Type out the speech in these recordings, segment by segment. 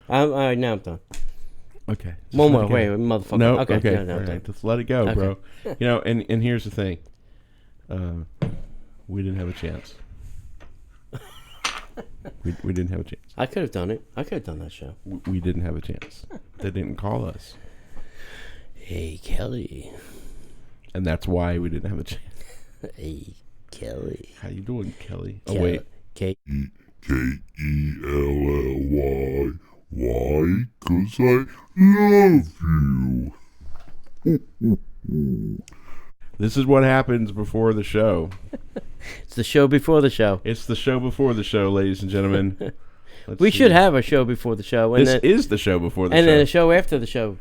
All right, now I'm done. Okay. One more. Wait, motherfucker. No. Okay. Okay. No, All right. Just let it go, Okay. bro. And here's the thing. We didn't have a chance. We didn't have a chance. I could have done it. I could have done that show. We didn't have a chance. They didn't call us. Hey, Kelly. And that's why we didn't have a chance. Hey, Kelly. How you doing, Kelly? Oh, Kelly. wait. Kelley. Why? 'Cause I love you. This is what happens before the show. It's the show before the show. It's the show before the show, ladies and gentlemen. We should have a show before the show. And this is the show before the show. And then a show after the show.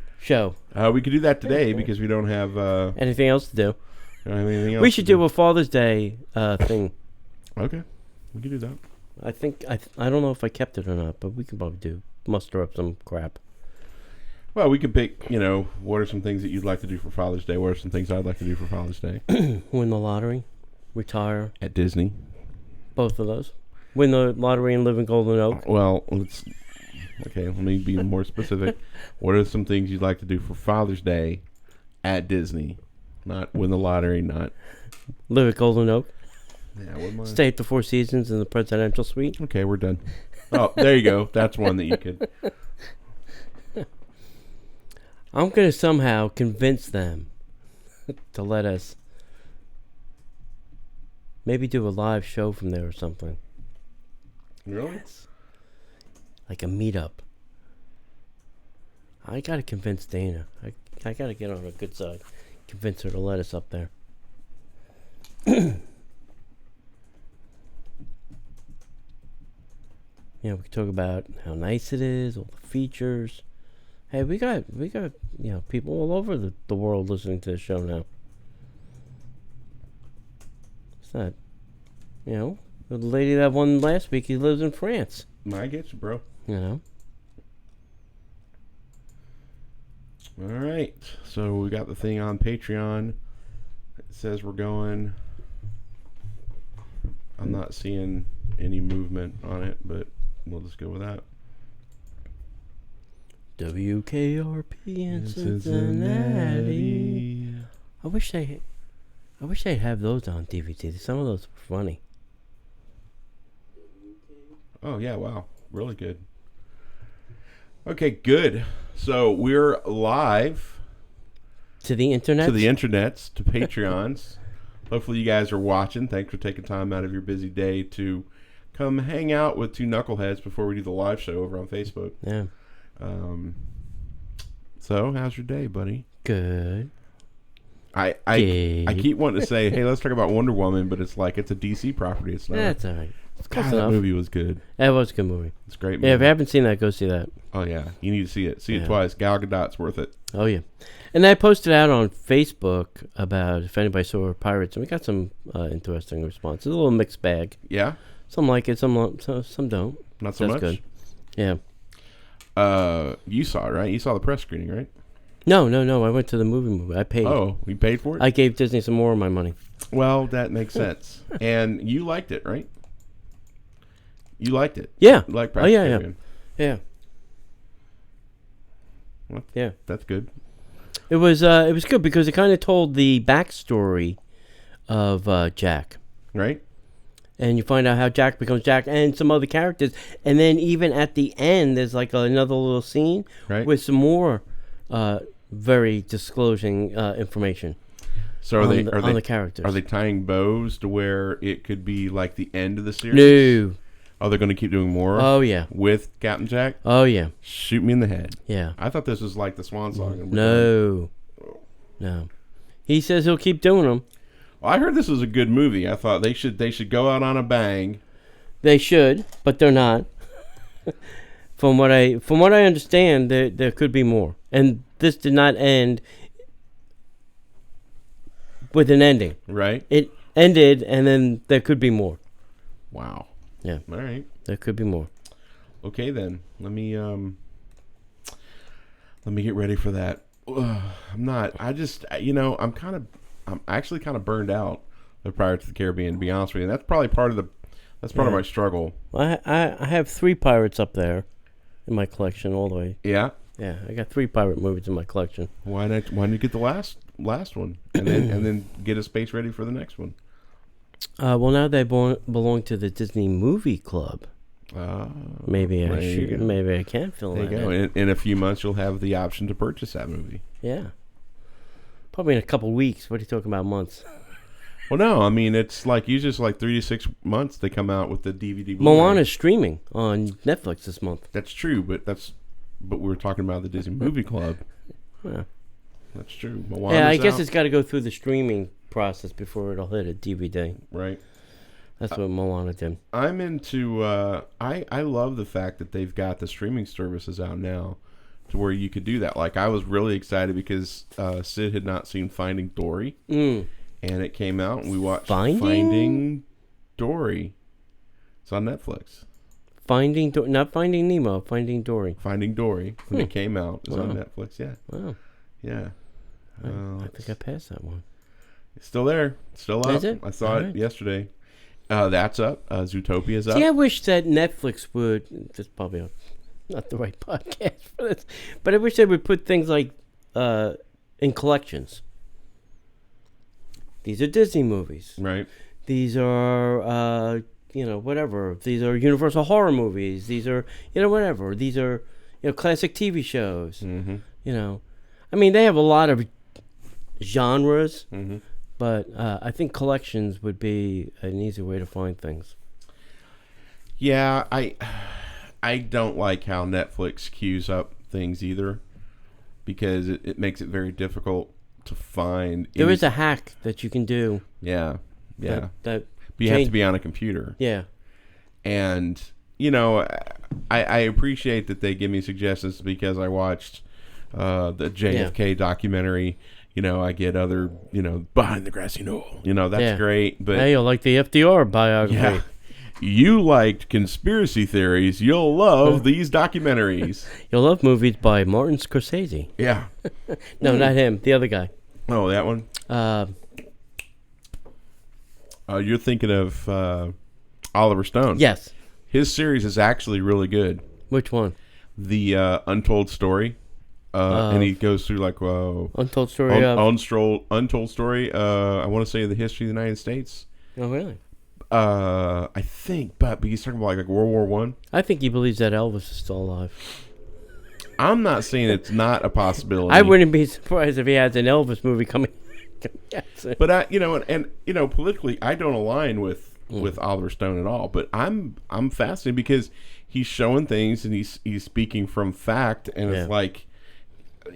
We could do that today because we don't have anything else to do. Don't have anything else we should do a Father's Day thing. Okay, we can do that. I think I don't know if I kept it or not, but we can probably muster up some crap. Well, we could pick. What are some things that you'd like to do for Father's Day? What are some things I'd like to do for Father's Day? Win the lottery, retire. At Disney. Both of those. Win the lottery and live in Golden Oak. Well, let me be more specific. What are some things you'd like to do for Father's Day at Disney? Not win the lottery, not live at Golden Oak. Yeah, stay at the Four Seasons in the presidential suite. Okay, we're done. Oh, there you go. That's one that you could. I'm going to somehow convince them to let us maybe do a live show from there or something. Really? Like a meetup. I got to convince Dana. I got to get on her good side. Convince her to let us up there. We can talk about how nice it is, all the features. Hey, we got people all over the world listening to the show now. What's that? The lady that won last week, he lives in France. I get you, bro. All right. So we got the thing on Patreon. It says we're going. I'm not seeing any movement on it, but we'll just go with that. WKRP in Cincinnati. I wish they'd have those on DVD. Some of those were funny. Oh yeah, wow. Really good. Okay, good. So we're live to the internet, to Patreons. Hopefully you guys are watching. Thanks for taking time out of your busy day to come hang out with two knuckleheads before we do the live show over on Facebook. Yeah. So how's your day, buddy? Good. I keep wanting to say, hey, let's talk about Wonder Woman, but it's like it's a DC property. It's not. That's all right. God, that movie was good. That was a good movie. It's a great movie. Yeah, if you haven't seen that, go see that. Oh yeah, you need to see it. See it twice. Gal Gadot's worth it. Oh yeah, and I posted out on Facebook about if anybody saw Pirates, and we got some interesting responses. A little mixed bag. Yeah. Some like it, some don't. Not so much. Good. Yeah. You saw it, right? You saw the press screening, right? No. I went to the movie. I paid. Oh, you paid for it? I gave Disney some more of my money. Well, that makes sense. And you liked it, right? You liked it. Yeah. You liked Pirates of the Caribbean. Yeah. Well, yeah. That's good. It was good because it kind of told the backstory of Jack. Right. And you find out how Jack becomes Jack and some other characters. And then even at the end, there's like another little scene with some more very disclosing information. So are they on the characters? Are they tying bows to where it could be like the end of the series? No. Oh, they're going to keep doing more? Oh, yeah. With Captain Jack? Oh, yeah. Shoot me in the head. Yeah. I thought this was like the swan song. No. He says he'll keep doing them. Well, I heard this was a good movie. I thought they should go out on a bang. They should, but they're not. From what I understand, there could be more. And this did not end with an ending. Right. It ended, and then there could be more. Wow. Yeah. All right. There could be more. Okay, then. Let me get ready for that. I'm actually kind of burned out of Pirates of the Caribbean, to be honest with you. And that's probably part of my struggle. Well, I have 3 pirates up there. in my collection all the way. Yeah. Yeah, I got 3 pirate movies in my collection. Why not? Why don't you get the last one and then get a space ready for the next one? Well, now they belong to the Disney Movie Club. Maybe I should. Maybe I can fill that. There you go. In a few months, you'll have the option to purchase that movie. Yeah. Probably in a couple weeks. What are you talking about, months? Well, no. I mean, it's like usually it's like 3 to 6 months they come out with the DVD. Moana's streaming on Netflix this month. That's true, but we're talking about the Disney Movie Club. Yeah. That's true. Yeah, I guess it's got to go through the streaming process before it'll hit a DVD. Right. That's what Moana did. I'm into. I love the fact that they've got the streaming services out now, to where you could do that. Like I was really excited because Sid had not seen Finding Dory, and it came out, and we watched Finding Dory. It's on Netflix. Not Finding Nemo, Finding Dory. Finding Dory when it came out is on Netflix. Yeah. Wow. Yeah. I think I passed that one. It's still there. It's still up. Is it? I saw it yesterday. That's up. Zootopia's up. See, I wish that Netflix would. This is probably not the right podcast for this, but I wish they would put things like in collections. These are Disney movies. Right. These are whatever. These are Universal horror movies. These are whatever. These are classic TV shows. Mm-hmm. I mean, they have a lot of genres. Mm-hmm. But I think collections would be an easy way to find things. Yeah, I don't like how Netflix queues up things either, because it makes it very difficult to find. There is a hack that you can do. Yeah. But you have to be on a computer. Yeah. And, I appreciate that they give me suggestions, because I watched the JFK documentary. I get other, Behind the Grassy Knoll. That's great. But hey, you'll like the FDR biography. Yeah. You liked conspiracy theories. You'll love these documentaries. You'll love movies by Martin Scorsese. Yeah. No, not him. The other guy. Oh, that one? You're thinking of Oliver Stone. Yes. His series is actually really good. Which one? The Untold Story. And he goes through like Untold Story. Untold Story. I want to say the history of the United States. Oh, really? I think, but he's talking about like World War I. I think he believes that Elvis is still alive. I'm not saying it's not a possibility. I wouldn't be surprised if he has an Elvis movie coming. But politically, I don't align with Oliver Stone at all. But I'm fascinated because he's showing things and he's speaking from fact, and it's like,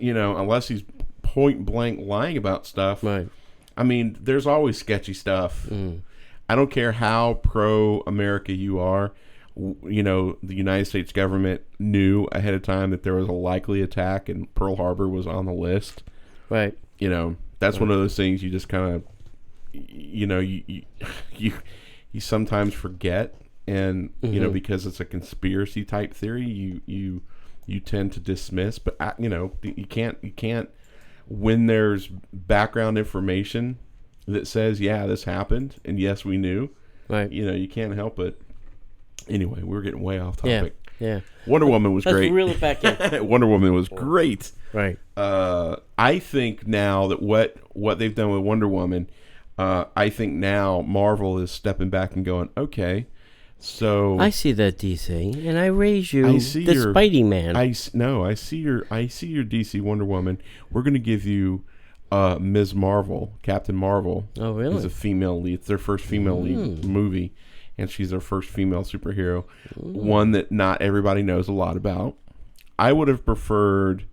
unless he's point blank lying about stuff. Right. I mean, there's always sketchy stuff. I don't care how pro-America you are. The United States government knew ahead of time that there was a likely attack, and Pearl Harbor was on the list. Right. That's one of those things you just kind of, you sometimes forget, and because it's a conspiracy type theory, you tend to dismiss. But you can't when there's background information that says, yeah, this happened, and yes, we knew. Right. You can't help it. Anyway, we're getting way off topic. Yeah. Wonder Woman was great. Let's reel it back in. Wonder Woman was great. Right. I think now that what they've done with Wonder Woman, I think now Marvel is stepping back and going, okay, so I see that DC, and I raise you the Spidey Man. I see your DC Wonder Woman. We're going to give you Ms. Marvel, Captain Marvel. Oh, really? Is a female lead. It's their first female lead movie, and she's their first female superhero. One that not everybody knows a lot about. I would have preferred.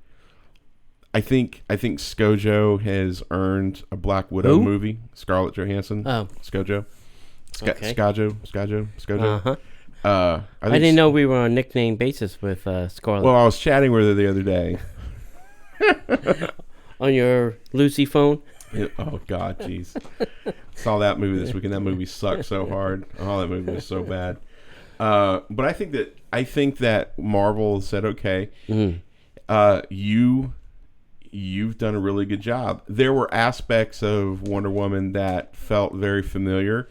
I think ScarJo has earned a Black Widow movie. Scarlett Johansson. Oh, ScarJo. Okay. ScarJo. I didn't know we were on a nickname basis with Scarlett. Well, I was chatting with her the other day. On your Lucy phone? Oh, God, jeez. Saw that movie this weekend. That movie sucked so hard. Oh, that movie was so bad. But I think that Marvel said, okay, you've done a really good job. There were aspects of Wonder Woman that felt very familiar.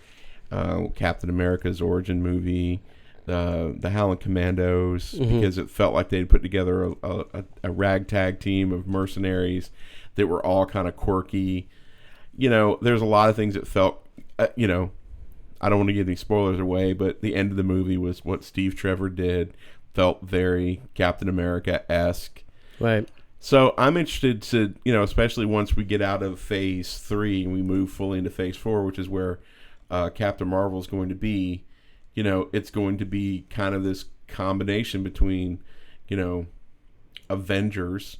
Captain America's origin movie, the Howling Commandos, because it felt like they'd put together a ragtag team of mercenaries that were all kind of quirky. There's a lot of things that felt, I don't want to give any spoilers away, but the end of the movie was what Steve Trevor did. Felt very Captain America-esque. Right. So I'm interested to, especially once we get out of Phase 3 and we move fully into Phase 4, which is where Captain Marvel is going to be, it's going to be kind of this combination between, Avengers,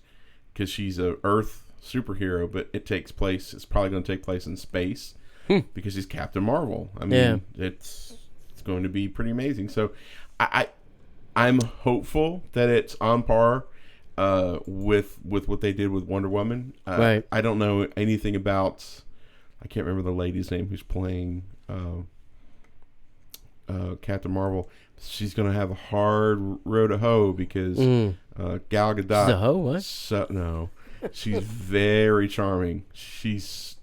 because she's a Earth superhero, but it's probably going to take place in space because she's Captain Marvel. I mean, it's going to be pretty amazing. So I'm hopeful that it's on par with what they did with Wonder Woman. Right. I don't know anything about. I can't remember the lady's name who's playing Captain Marvel. She's going to have a hard row to hoe because Gal Gadot. She's a hoe? What? No, she's very charming. She's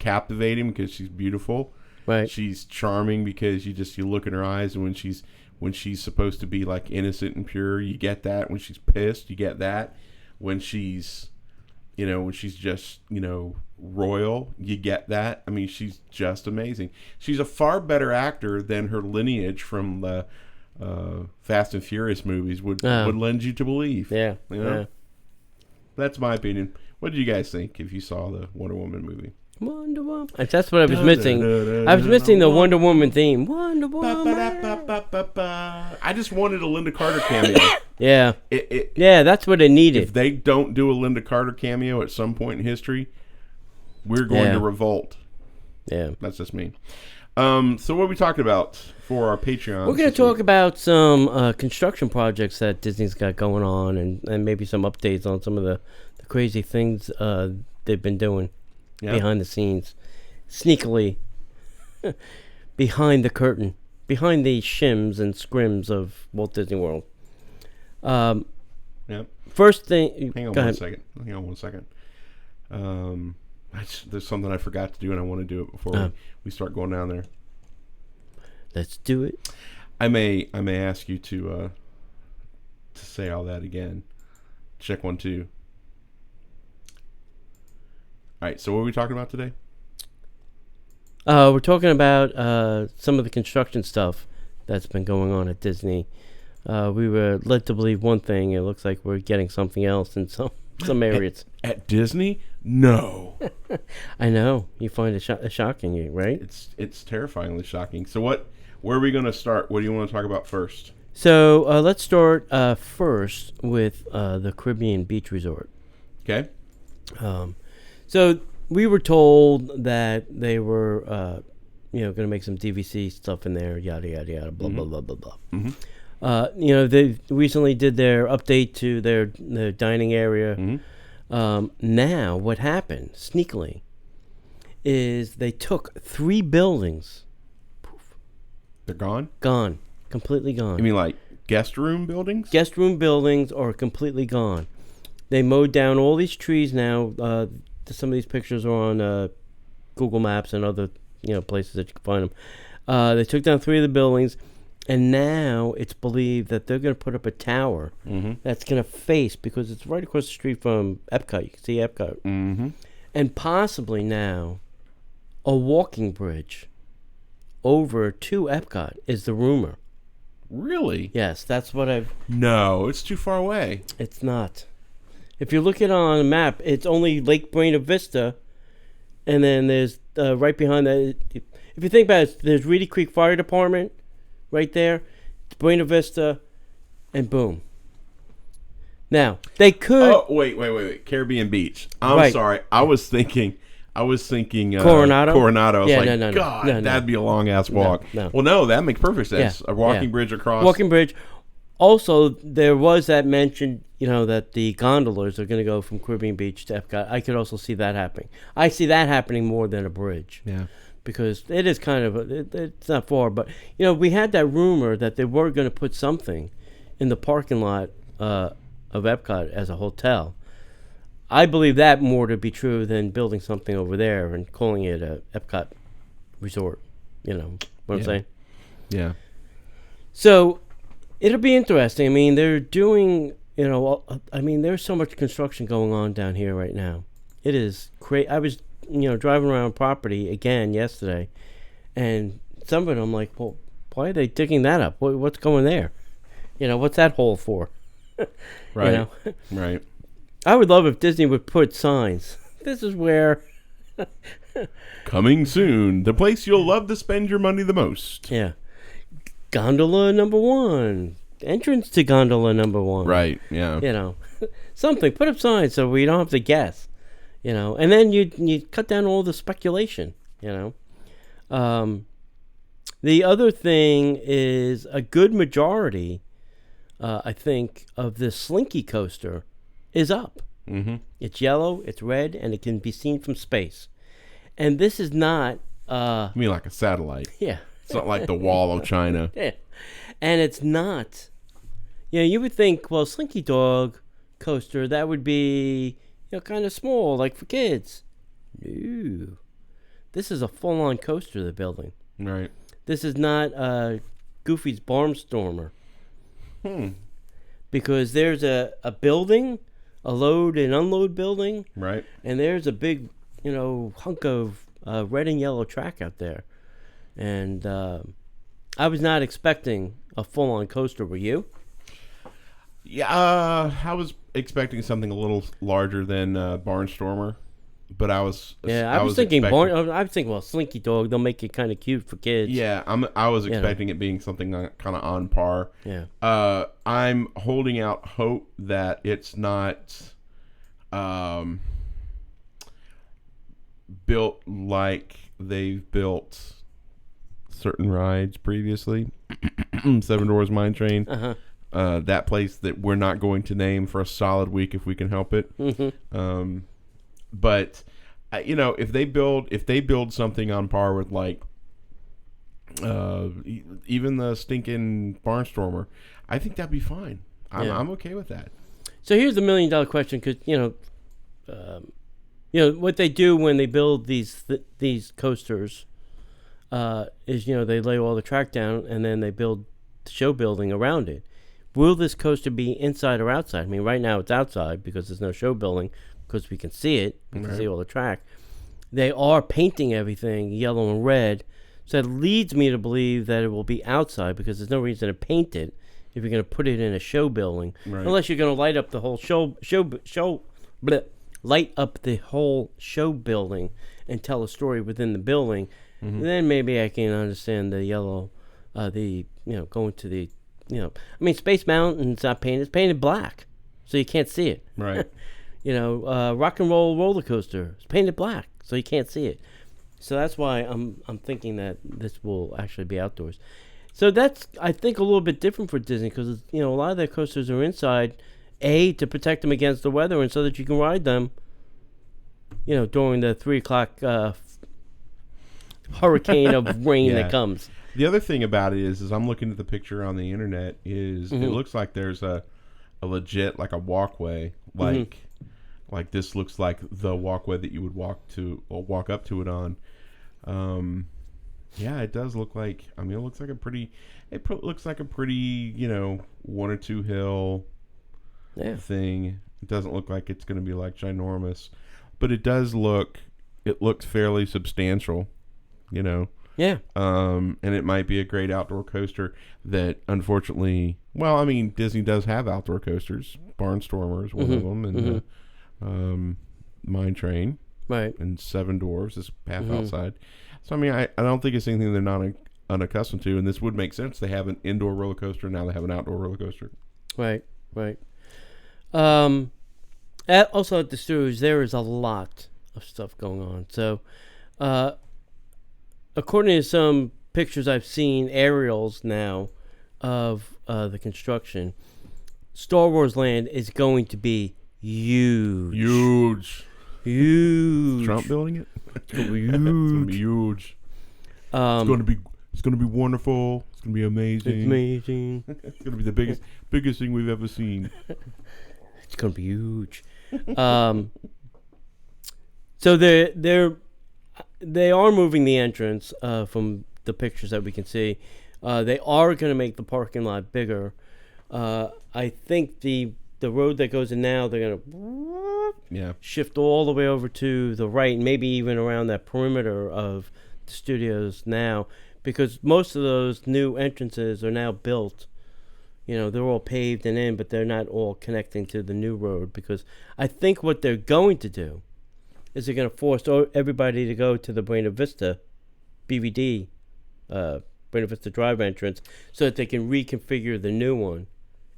captivating because she's beautiful. Right. She's charming because you look in her eyes, and when she's supposed to be like innocent and pure, you get that. When she's pissed, you get that. When she's just, royal, you get that. I mean, she's just amazing. She's a far better actor than her lineage from the Fast and Furious movies would lend you to believe. Yeah. Yeah. That's my opinion. What did you guys think if you saw the Wonder Woman movie? Wonder Woman. That's what I was missing. I was missing the Wonder Woman theme. Wonder Woman. I just wanted a Linda Carter cameo. Yeah. That's what it needed. If they don't do a Linda Carter cameo at some point in history, we're going to revolt. Yeah. That's just me. So what are we talking about for our Patreon? We're going to talk about some construction projects that Disney's got going on, and maybe some updates on some of the crazy things they've been doing. Yep. Behind the scenes, sneakily, behind the curtain, behind the shims and scrims of Walt Disney World. Yep. First thing. Hang on one second. There's something I forgot to do, and I want to do it before we start going down there. Let's do it. I may ask you to say all that again. Check 1, 2. All right, so what are we talking about today? We're talking about some of the construction stuff that's been going on at Disney. We were led to believe one thing. It looks like we're getting something else in some areas. At Disney? No. I know. You find it shocking, right? It's terrifyingly shocking. So where are we going to start? What do you want to talk about first? So let's start first with the Caribbean Beach Resort. Okay. So we were told that they were, going to make some DVC stuff in there, yada, yada, yada, blah, blah, blah, blah, blah. Mm-hmm. They recently did their update to their dining area. Mm-hmm. Now, what happened, sneakily, is they took 3 buildings. Poof. They're gone? Gone. Completely gone. You mean like guest room buildings? Guest room buildings are completely gone. They mowed down all these trees now. Some of these pictures are on Google Maps and other places that you can find them. They took down 3 of the buildings, and now it's believed that they're going to put up a tower that's going to face, because it's right across the street from Epcot. You can see Epcot. Mm-hmm. And possibly now a walking bridge over to Epcot is the rumor. Really? Yes, that's what I've... No, it's too far away. It's not. If you look at it on a map, it's only Lake Buena Vista, and then there's right behind that. If you think about it, there's Reedy Creek Fire Department right there. It's Buena Vista, and boom. Now they could. Oh wait! Caribbean Beach. I'm sorry. I was thinking Coronado. Coronado. I was no. God, that'd be a long ass walk. No. Well, no, that makes perfect sense. Yeah, a walking bridge across. Walking bridge. Also, there was that mention, that the gondolas are going to go from Caribbean Beach to Epcot. I could also see that happening. I see that happening more than a bridge. Yeah. Because it is kind of, it's not far. But, we had that rumor that they were going to put something in the parking lot of Epcot as a hotel. I believe that more to be true than building something over there and calling it a Epcot resort. You know what I'm saying? Yeah. So it'll be interesting. I mean, they're doing, there's so much construction going on down here right now. It is crazy. I was, driving around property again yesterday, and some of it I'm like, well, why are they digging that up? What's going there? What's that hole for? Right. Right. I would love if Disney would put signs. This is where. Coming soon, the place you'll love to spend your money the most. Yeah. Gondola number 1. Entrance to gondola number 1. Right, yeah. Something. Put up signs so we don't have to guess. And then you cut down all the speculation, The other thing is a good majority, I think, of this Slinky coaster is up. Mm-hmm. It's yellow, it's red, and it can be seen from space. And this is not... you mean like a satellite? Yeah. It's not like the Wall of China. Yeah. And it's not... you would think, well, Slinky Dog coaster, that would be, kind of small, like for kids. No. This is a full-on coaster they're building. Right. This is not Goofy's Barnstormer. Because there's a building, a load and unload building. Right. And there's a big, hunk of red and yellow track out there. And I was not expecting a full-on coaster. Were you? Yeah, I was expecting something a little larger than Barnstormer, but I was thinking well, Slinky Dog, they'll make it kind of cute for kids. Yeah, I was expecting it being something kind of on par. Yeah. I'm holding out hope that it's not built like they've built certain rides previously. Seven Dwarfs Mine Train. Uh-huh. That place that we're not going to name for a solid week if we can help it. Mm-hmm. But if they build something on par with like even the stinking Barnstormer, I think that'd be fine. I'm okay with that. So here's the $1 million question, because what they do when they build these coasters is they lay all the track down and then they build the show building around it. Will this coaster be inside or outside? I mean, right now it's outside because there's no show building, because we can see it. We can see all the track. They are painting everything yellow and red, so that leads me to believe that it will be outside, because there's no reason to paint it if you're going to put it in a show building, unless you're going to light up the whole light up the whole show building and tell a story within the building. Mm-hmm. Then maybe I can understand the yellow, going to the. Space Mountain's not painted. It's painted black, so you can't see it. Right. Rock and Roll Roller Coaster is painted black, so you can't see it. So that's why I'm thinking that this will actually be outdoors. So that's, I think, a little bit different for Disney, because a lot of their coasters are inside, to protect them against the weather, and so that you can ride them, during the 3:00 hurricane of rain that comes. The other thing about it is I'm looking at the picture on the internet, is Mm-hmm. it looks like there's a legit, like a walkway, like this looks like the walkway that you would walk up to it on. It does look like, it looks like a pretty, one or two hill thing. It doesn't look like it's going to be like ginormous, but it looks fairly substantial, Yeah. And it might be a great outdoor coaster that, unfortunately, Disney does have outdoor coasters. Barnstormer is one of them, and Mine Train, right, and Seven Dwarfs is half outside. So I don't think it's anything they're not unaccustomed to, and this would make sense. They have an indoor roller coaster, now they have an outdoor roller coaster. Right. Also at the studios, there is a lot of stuff going on. So, according to some pictures I've seen, aerials now of the construction, Star Wars Land is going to be huge. Is Trump building it? It's going to be huge. It's going to be huge. It's going to be wonderful. It's going to be amazing. It's going to be the biggest thing we've ever seen. It's going to be huge. So they are moving the entrance from the pictures that we can see. They are going to make the parking lot bigger. I think the road that goes in now, they're going to shift all the way over to the right, and maybe even around that perimeter of the studios now, because most of those new entrances are now built. They're all paved and in, but they're not all connecting to the new road, because I think what they're going to do is they're going to force everybody to go to the Buena Vista BVD, Buena Vista Drive entrance, so that they can reconfigure the new one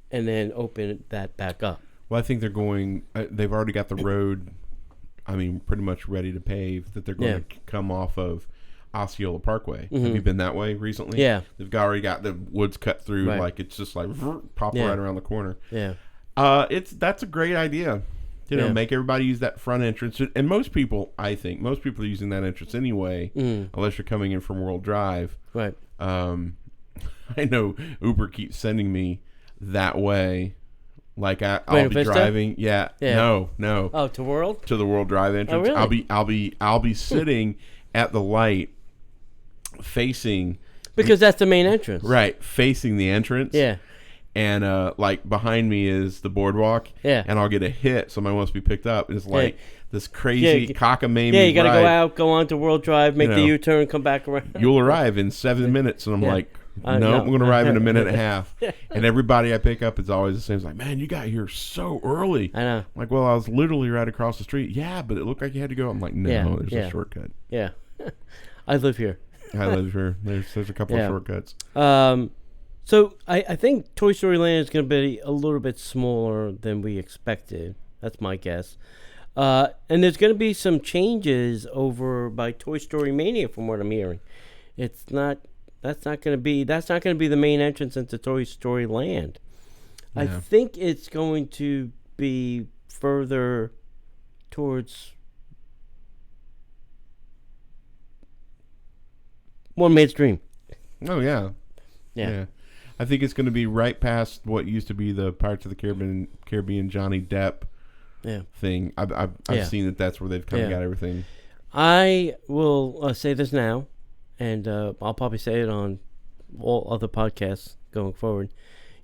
and then open that back up. Well, I think they're going, they've already got the road, pretty much ready to pave, that they're going to come off of Osceola Parkway. Mm-hmm. Have you been that way recently? Yeah. They've already got the woods cut through, like it's just like pop right around the corner. Yeah. That's a great idea. Make everybody use that front entrance. And most people are using that entrance anyway, unless you're coming in from World Drive. Right. I know Uber keeps sending me that way. Like I'll be driving. Yeah. No. Oh, to World? To the World Drive entrance. Oh, really? I'll be sitting at the light facing, because that's the main entrance. Right, facing the entrance. Yeah. And like behind me is the boardwalk. Yeah. And I'll get a hit. Somebody wants to be picked up. It's like this crazy cockamamie. Yeah, you got to go out, go on to World Drive, make the U-turn, come back around. You'll arrive in 7 minutes. And I'm like, no, I'm going to arrive in a minute and a half. And everybody I pick up is always the same. It's like, man, you got here so early. I know. I'm like, well, I was literally right across the street. Yeah, but it looked like you had to go. I'm like, no, there's a shortcut. Yeah. I live here. I live here. There's a couple of shortcuts. So I think Toy Story Land is going to be a little bit smaller than we expected. That's my guess. And there's going to be some changes over by Toy Story Mania, from what I'm hearing. That's not going to be the main entrance into Toy Story Land. Yeah. I think it's going to be further towards One Man's Dream. Oh, yeah. I think it's going to be right past what used to be the Pirates of the Caribbean Johnny Depp thing. I've seen that's where they've kind of got everything. I will say this now, and I'll probably say it on all other podcasts going forward.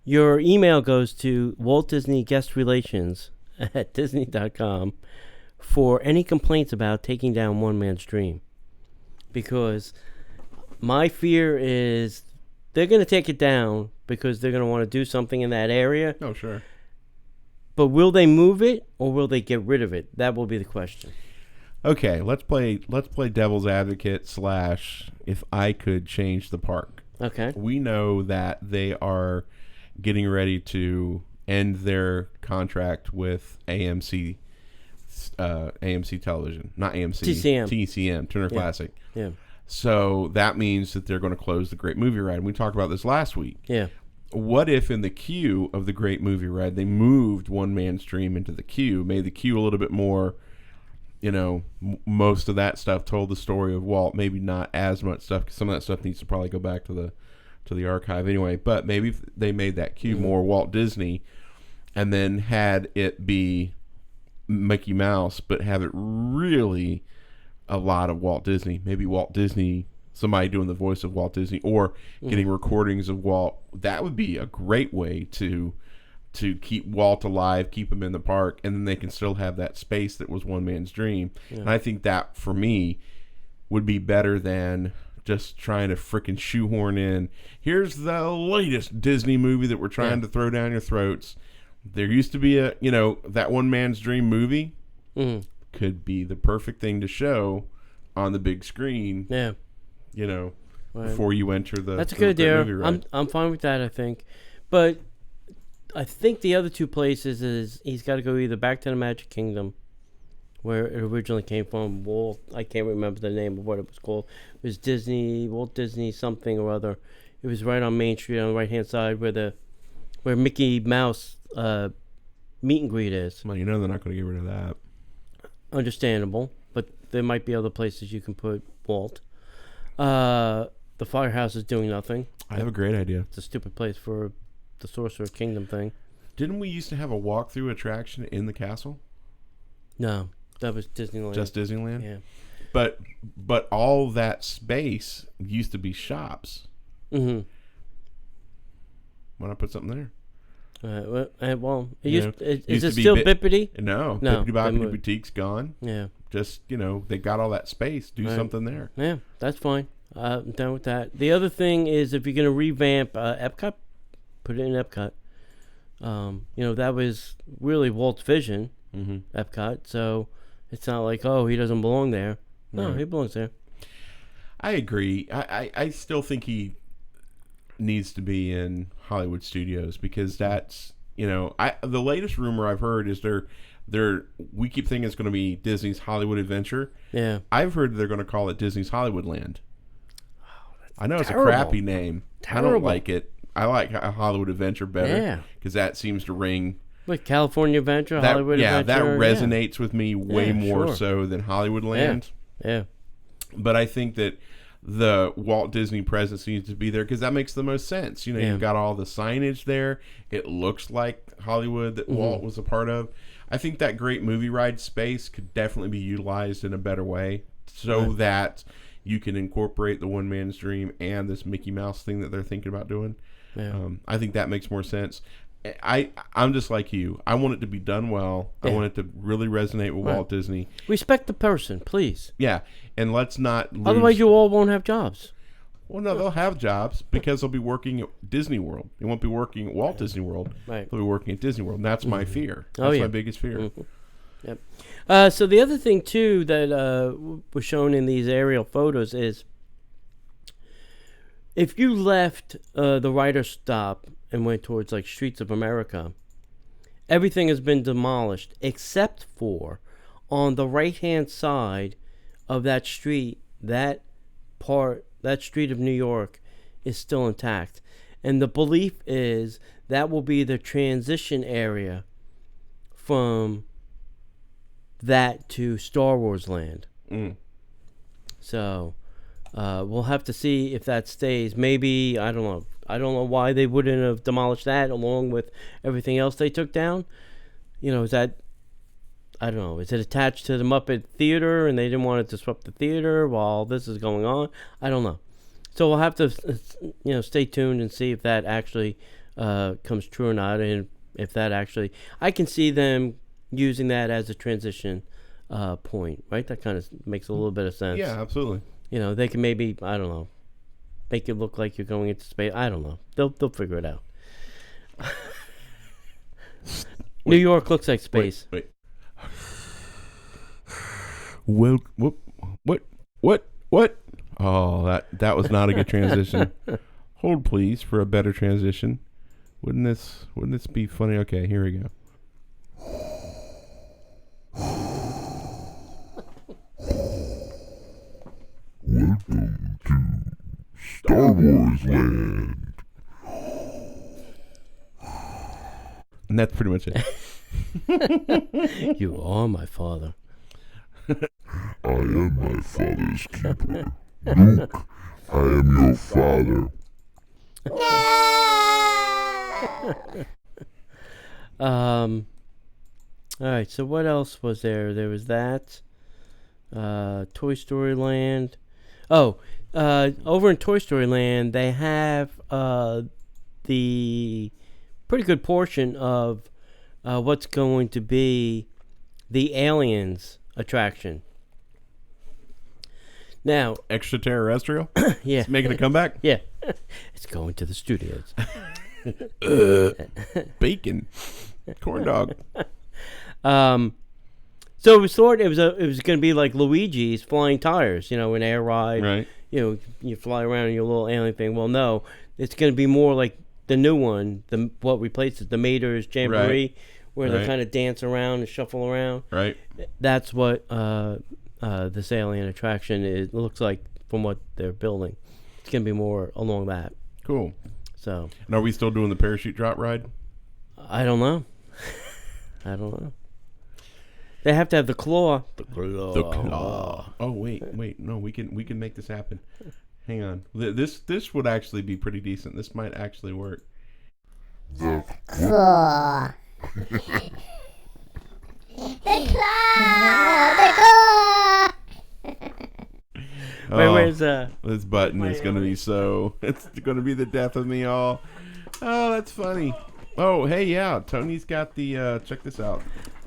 Your email goes to Walt Disney Guest Relations at Disney.com for any complaints about taking down One Man's Dream. Because my fear is they're going to take it down because they're going to want to do something in that area. Oh, sure. But will they move it or will they get rid of it? That will be the question. Okay, let's play devil's advocate / if I could change the park. Okay. We know that they are getting ready to end their contract with AMC television. Not AMC. TCM, Turner Classic. Yeah. So that means that they're going to close the Great Movie Ride. And we talked about this last week. Yeah. What if in the queue of the Great Movie Ride, they moved One Man's Dream into the queue, made the queue a little bit more, most of that stuff told the story of Walt, maybe not as much stuff, because some of that stuff needs to probably go back to the archive anyway, but maybe if they made that queue more Walt Disney and then had it be Mickey Mouse, but have it really a lot of Walt Disney. Maybe Walt Disney, somebody doing the voice of Walt Disney, or getting recordings of Walt. That would be a great way to keep Walt alive, keep him in the park, and then they can still have that space that was One Man's Dream. Yeah. And I think that, for me, would be better than just trying to freaking shoehorn in, here's the latest Disney movie that we're trying to throw down your throats. There used to be that One Man's Dream movie could be the perfect thing to show on the big screen. Yeah. Before you enter the That's a good idea. I'm fine with that, I think. But I think the other two places is he's got to go either back to the Magic Kingdom, where it originally came from. I can't remember the name of what it was called. It was Walt Disney something or other. It was right on Main Street on the right hand side where Mickey Mouse meet and greet is. Well, they're not going to get rid of that. Understandable, but there might be other places you can put Walt. The Firehouse is doing nothing. I have a great idea. It's a stupid place for the Sorcerer Kingdom thing. Didn't we used to have a walkthrough attraction in the castle? No, that was Disneyland. Just Disneyland? Yeah. But all that space used to be shops. Mm-hmm. Why not put something there? Is it still Bippity? No. Bippity Boppity Boutique's gone. Yeah. Just, they got all that space. Do something there. Yeah, that's fine. I'm done with that. The other thing is if you're going to revamp Epcot, put it in Epcot. That was really Walt's vision, Epcot. So it's not like, he doesn't belong there. No, he belongs there. I agree. I still think he needs to be in Hollywood Studios because that's, the latest rumor I've heard is we keep thinking it's going to be Disney's Hollywood Adventure. Yeah. I've heard they're going to call it Disney's Hollywood Land. I know it's terrible. a crappy name. Terrible. I don't like it. I like Hollywood Adventure better because that seems to ring. Like California Adventure, Hollywood Adventure. Yeah, that resonates with me way more so than Hollywood Land. Yeah. But I think that the Walt Disney presence needs to be there because that makes the most sense. You've got all the signage there. It looks like Hollywood that Walt was a part of. I think that great movie ride space could definitely be utilized in a better way so that you can incorporate the One Man's Dream and this Mickey Mouse thing that they're thinking about doing. Yeah. I think that makes more sense. I'm just like you. I want it to be done well. I want it to really resonate with Walt Disney. Respect the person, please. Yeah, and let's not lose. Otherwise, you all won't have jobs. Well, no, they'll have jobs because they'll be working at Disney World. They won't be working at Walt Disney World. Right. They'll be working at Disney World. And that's my fear. That's my biggest fear. Yep. So the other thing, too, that was shown in these aerial photos is if you left the Ryder stop and went towards, like, Streets of America, everything has been demolished except for on the right-hand side of that street, that street of New York is still intact. And the belief is that will be the transition area from that to Star Wars Land. So we'll have to see if that stays. Maybe, I don't know. I don't know why they wouldn't have demolished that along with everything else they took down. Is that, I don't know, is it attached to the Muppet Theater and they didn't want to disrupt the theater while this is going on? I don't know. So we'll have to, stay tuned and see if that actually comes true or not. And if that actually, I can see them using that as a transition point, right? That kind of makes a little bit of sense. Yeah, absolutely. They can maybe, I don't know, make it look like you're going into space. I don't know. They'll figure it out. New York looks like space. Wait. Well, what? Oh, that was not a good transition. Hold, please, for a better transition. Wouldn't this be funny? Okay, here we go. Welcome to Star Wars Land. And that's pretty much it. You are my father. I am my father's keeper. Luke, I am your father. All right, so what else was there? There was that. Toy Story Land. Oh, over in Toy Story Land, they have the pretty good portion of what's going to be the Aliens attraction. Now, extraterrestrial? Yeah. It's making a comeback? Yeah. It's going to the studios. Bacon. Corn dog. So it was going to be like Luigi's Flying Tires, an air ride. Right. You fly around in your little alien thing. Well, no, it's going to be more like the new one, what replaces the Mater's Jamboree, where they kind of dance around and shuffle around. Right. That's what this alien attraction looks like from what they're building. It's going to be more along that. Cool. So. And are we still doing the parachute drop ride? I don't know. They have to have the claw. The claw. Oh wait. No, we can make this happen. Hang on. This would actually be pretty decent. This might actually work. The claw. The claw. Wait, where's this button is going to be it's going to be the death of me all. Oh, that's funny. Oh, hey, yeah. Tony's got the, check this out.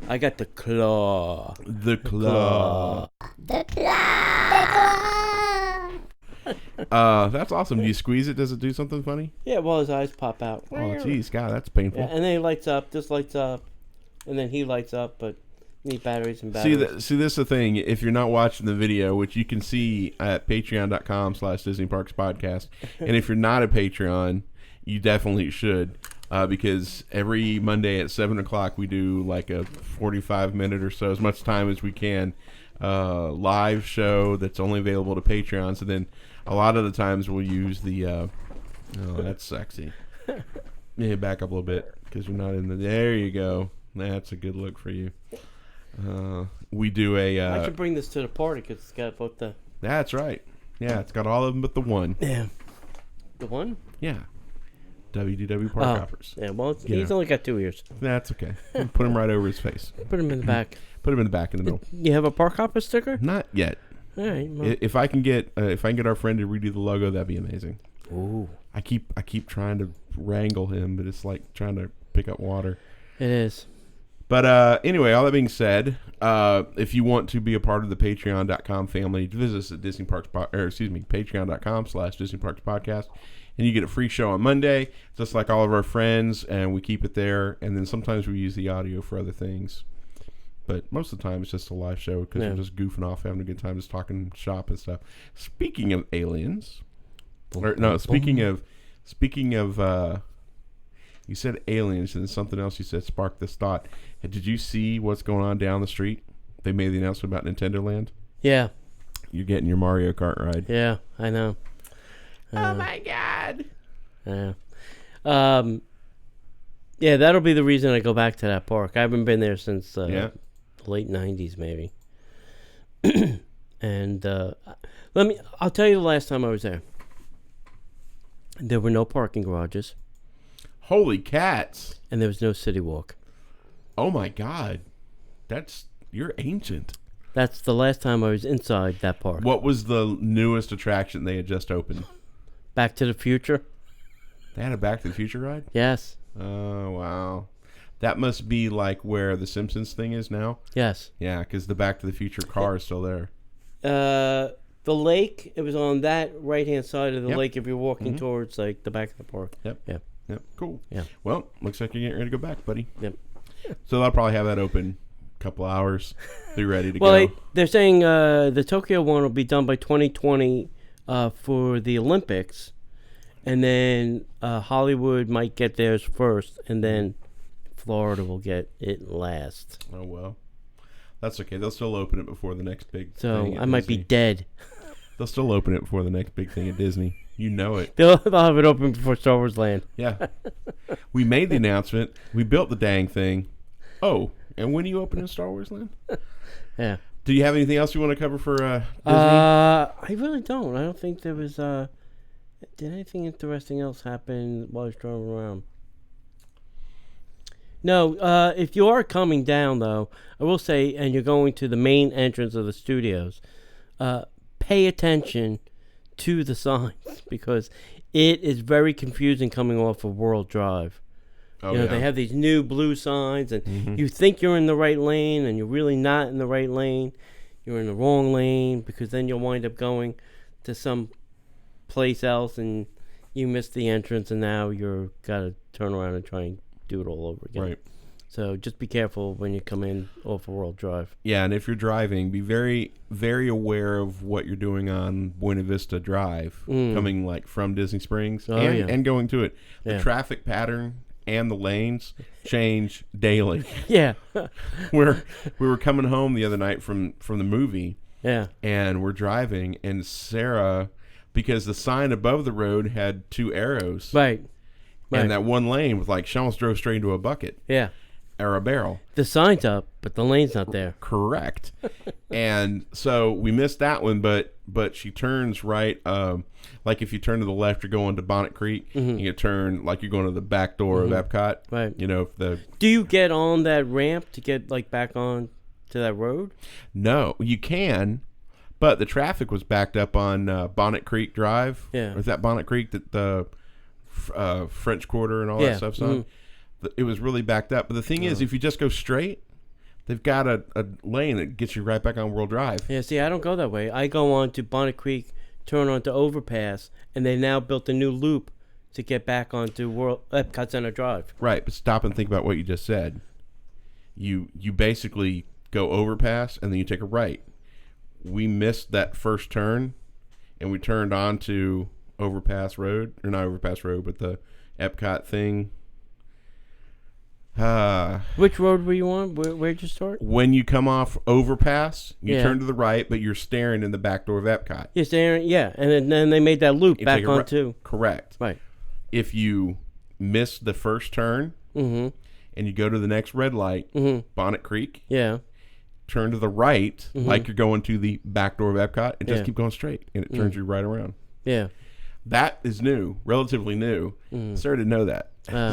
I got the claw. The claw. The claw. That's awesome. Do you squeeze it? Does it do something funny? Yeah, well, his eyes pop out. Oh, jeez. God, that's painful. Yeah, and then he lights up. This lights up. And then he lights up, but you need batteries and batteries. See, this is the thing. If you're not watching the video, which you can see at patreon.com/DisneyParksPodcast, and if you're not a Patreon, you definitely should. Because every Monday at 7 o'clock we do like a 45-minute or so, as much time as we can, live show that's only available to Patreons. And then a lot of the times we'll use the, oh, that's sexy. Yeah, back up a little bit because you're not in the, there you go. That's a good look for you. We do a... I should bring this to the party because it's got both the... That's right. Yeah, it's got all of them but the one. Yeah. The one? Yeah. WDW Parkhoppers. Yeah, well, he's only got 2 ears. That's okay. Put him right over his face. Put him in the back. Put him in the back in the middle. You have a Parkhopper sticker? Not yet. All right. Well. If I can get our friend to redo the logo, that'd be amazing. Ooh. I keep trying to wrangle him, but it's like trying to pick up water. It is. But anyway, all that being said, if you want to be a part of the Patreon.com family, visit us at Patreon.com/DisneyParksPodcast, and you get a free show on Monday, just like all of our friends, and we keep it there. And then sometimes we use the audio for other things, but most of the time it's just a live show because we're just goofing off, having a good time, just talking shop and stuff. Speaking of aliens, speaking of. You said aliens, and then something else you said sparked this thought. Did you see what's going on down the street? They made the announcement about Nintendo Land. Yeah. You're getting your Mario Kart ride. Yeah, I know. Oh, my God. Yeah. Yeah, that'll be the reason I go back to that park. I haven't been there since the late 90s, maybe. And I'll tell you the last time I was there. There were no parking garages. Holy cats. And there was no city walk. Oh, my God. You're ancient. That's the last time I was inside that park. What was the newest attraction they had just opened? Back to the Future. They had a Back to the Future ride? Yes. Oh, wow. That must be like where the Simpsons thing is now? Yes. Yeah, because the Back to the Future car is still there. The lake, it was on that right-hand side of the lake if you're walking towards like the back of the park. Yep. Yeah. Yep. Cool. Yeah. Well, looks like you're getting ready to go back, buddy. Yep. So they'll probably have that open a couple hours. Be ready to go. Well, they're saying the Tokyo one will be done by 2020 for the Olympics, and then Hollywood might get theirs first, and then Florida will get it last. Oh, well. That's okay. They'll still open it before the next big thing. So I might be dead. They'll still open it before the next big thing at Disney. You know it. They'll have it open before Star Wars Land. Yeah. We made the announcement. We built the dang thing. Oh, and when are you opening Star Wars Land? Yeah. Do you have anything else you want to cover for Disney? I really don't. I don't think there was... did anything interesting else happen while I was driving around? No. If you are coming down, though, I will say, and you're going to the main entrance of the studios, pay attention to the signs because it is very confusing coming off of World Drive. Oh, yeah. They have these new blue signs, and you think you're in the right lane, and you're really not in the right lane. You're in the wrong lane because then you'll wind up going to some place else, and you miss the entrance, and now you're got to turn around and try and do it all over again. Right. So just be careful when you come in off of World Drive. Yeah, and if you're driving, be very, very aware of what you're doing on Buena Vista Drive, coming like from Disney Springs and going to it. The traffic pattern and the lanes change daily. Yeah. We were coming home the other night from the movie. Yeah. And we're driving, and Sarah, because the sign above the road had two arrows. Right. And that one lane was like, she almost drove straight into a bucket. Yeah. Or a barrel. The sign's up, but the lane's not there. Correct. And so we missed that one, but she turns right. Like if you turn to the left, you're going to Bonnet Creek. And you turn like you're going to the back door of Epcot. Right. You know, do you get on that ramp to get like back on to that road? No, you can, but the traffic was backed up on Bonnet Creek Drive. Yeah. Or is that Bonnet Creek that French Quarter and all that stuff's on. It was really backed up. But the thing is, if you just go straight, they've got a lane that gets you right back on World Drive. Yeah, see, I don't go that way. I go on to Bonnet Creek, turn onto Overpass, and they now built a new loop to get back onto Epcot Center Drive. Right, but stop and think about what you just said. You basically go Overpass, and then you take a right. We missed that first turn, and we turned onto Overpass Road, or not Overpass Road, but the Epcot thing. Which road were you on? Where'd you start? When you come off Overpass, you turn to the right, but you're staring in the back door of Epcot. You're staring, yeah, and then they made that loop back onto. Correct. Right. If you miss the first turn, and you go to the next red light, Bonnet Creek, turn to the right, like you're going to the back door of Epcot, and just keep going straight, and it turns you right around. Yeah. That is new, relatively new. Sarah didn't know that.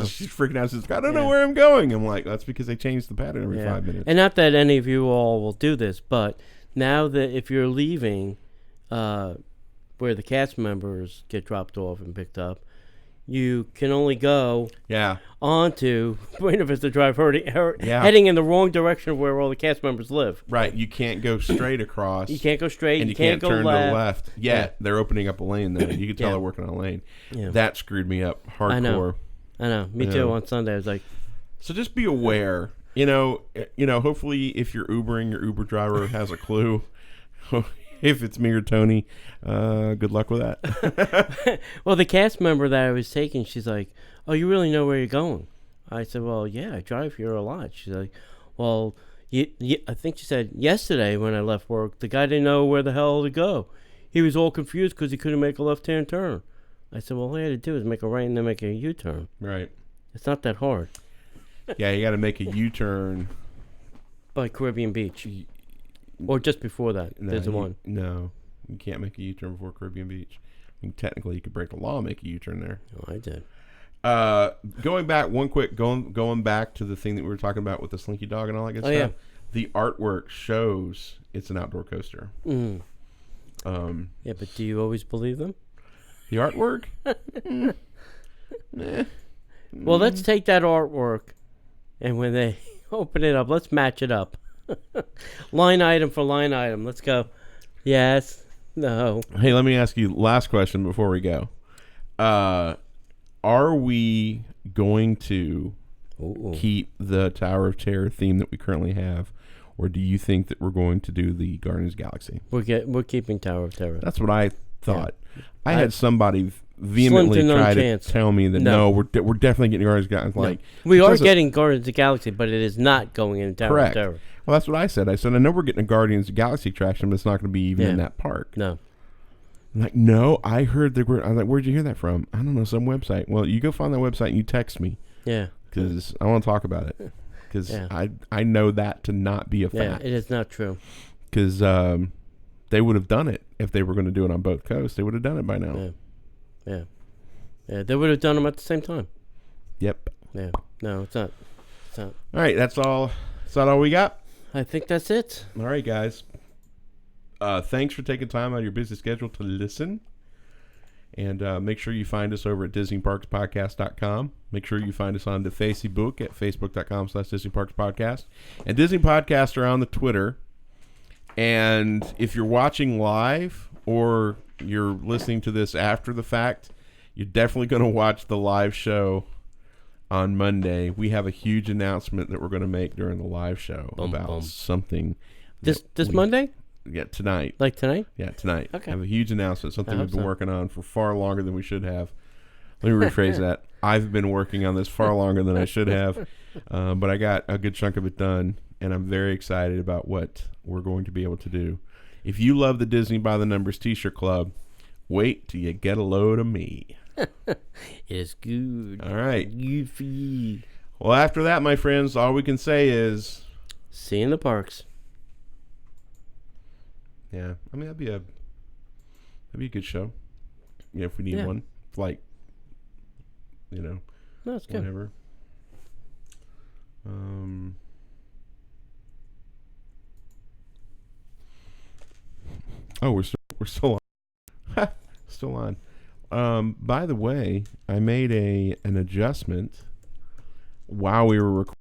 She's freaking out. She's like, I don't know where I'm going. I'm like, that's because they changed the pattern every 5 minutes. And not that any of you all will do this, but now that if you're leaving where the cast members get dropped off and picked up, you can only go onto Buena Vista Drive heading in the wrong direction of where all the cast members live. Right. You can't go straight across. You can't go straight. And you can't go turn to the left. Yeah, they're opening up a lane there. You can tell they're working on a lane. Yeah. That screwed me up hardcore. I know. Me too. On Sunday, I was like... So just be aware. You know. Hopefully if you're Ubering, your Uber driver has a clue. If it's me or Tony, good luck with that. Well, the cast member that I was taking, she's like, oh, you really know where you're going? I said, well, yeah, I drive here a lot. She's like, well, I think she said yesterday when I left work, the guy didn't know where the hell to go. He was all confused because he couldn't make a left-hand turn. I said, well, all you had to do is make a right and then make a U-turn. Right. It's not that hard. Yeah, you got to make a U-turn. By Caribbean Beach. Or just before that, there's one. No, you can't make a U-turn before Caribbean Beach. I mean, technically, you could break the law and make a U-turn there. Oh, I did. Going back, going back to the thing that we were talking about with the Slinky Dog and all that good stuff. Yeah. The artwork shows it's an outdoor coaster. Yeah, but do you always believe them? The artwork? Well, let's take that artwork, and when they open it up, let's match it up. Line item for line item. Let's go. Yes. No. Hey, let me ask you last question before we go. Are we going to keep the Tower of Terror theme that we currently have, or do you think that we're going to do the Guardians of the Galaxy? We're keeping Tower of Terror. That's what I thought. Yeah. I had somebody vehemently try to tell me that no, we're definitely getting Guardians of the Galaxy. Like, we are getting Guardians of the Galaxy, but it is not going in Tower of Terror. Well, that's what I said. I said, I know we're getting a Guardians of the Galaxy attraction, but it's not going to be even in that park. No. I'm like, no, I heard I was like, where'd you hear that from? I don't know, some website. Well, you go find that website and you text me. Yeah. Because I want to talk about it. Because I know that to not be a fact. Yeah, it is not true. Because they would have done it if they were going to do it on both coasts. They would have done it by now. Yeah. They would have done them at the same time. Yep. Yeah. No, it's not. All right, that's all. Is that all we got? I think that's it. All right, guys. Thanks for taking time out of your busy schedule to listen. And make sure you find us over at DisneyParksPodcast.com. Make sure you find us on the Facebook at Facebook.com/DisneyParksPodcast. And Disney Podcasts are on the Twitter. And if you're watching live or you're listening to this after the fact, you're definitely going to watch the live show on Monday. We have a huge announcement that we're going to make during the live show about something. This Monday? Yeah, tonight. Like tonight? Yeah, tonight. Okay. I have a huge announcement, something we've been working on for far longer than we should have. Let me rephrase that. I've been working on this far longer than I should have, but I got a good chunk of it done, and I'm very excited about what we're going to be able to do. If you love the Disney by the Numbers T-shirt Club, wait till you get a load of me. It's good. All right. Goofy. Well, after that, my friends, all we can say is... see you in the parks. Yeah. I mean, that'd be a good show. Yeah, if we need one. Like, no, it's good. Whatever. Oh, we're still on. Still on. by the way, I made an adjustment while we were recording.